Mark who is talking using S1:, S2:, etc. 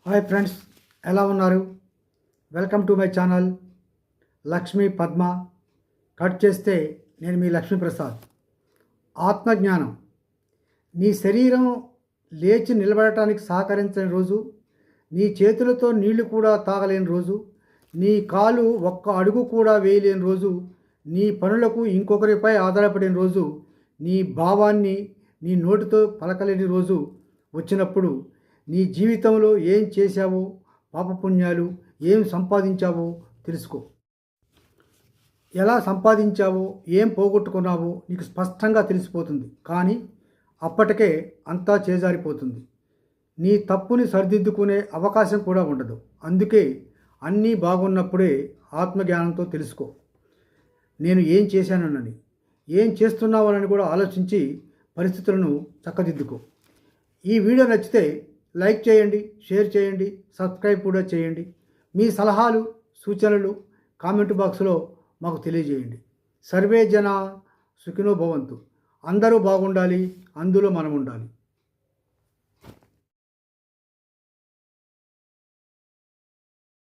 S1: Hi friends, ఎలా ఉన్నారు? Welcome to my channel Lakshmi Padma. Cut చేస్తే నేను మీ లక్ష్మీప్రసాద్. ఆత్మజ్ఞానం. నీ శరీరం లేచి నిలబడటానికి సహకరించని రోజు, నీ చేతులతో నీళ్లు కూడా తాగలేని రోజు, నీ కాలు ఒక్క అడుగు కూడా వేయలేని రోజు, నీ పనులకు ఇంకొకరిపై ఆధారపడిన రోజు, నీ భావాన్ని నీ నోటితో పలకలేని రోజు వచ్చినప్పుడు నీ జీవితంలో ఏం చేశావో, పాపపుణ్యాలు ఏం సంపాదించావో తెలుసుకో. ఎలా సంపాదించావో, ఏం పోగొట్టుకున్నావో నీకు స్పష్టంగా తెలిసిపోతుంది. కానీ అప్పటికే అంతా చేజారిపోతుంది. నీ తప్పుని సరిదిద్దుకునే అవకాశం కూడా ఉండదు. అందుకే అన్నీ బాగున్నప్పుడే ఆత్మజ్ఞానంతో తెలుసుకో. నేను ఏం చేశానని, ఏం చేస్తున్నావనని కూడా ఆలోచించి పరిస్థితులను చక్కదిద్దుకో. ఈ వీడియో నచ్చితే లైక్ చేయండి, షేర్ చేయండి, సబ్స్క్రైబ్ కూడా చేయండి. మీ సలహాలు సూచనలు కామెంట్ బాక్స్లో మాకు తెలియజేయండి. సర్వే జన సుఖినో భవంతు. అందరూ బాగుండాలి, అందులో మనం ఉండాలి.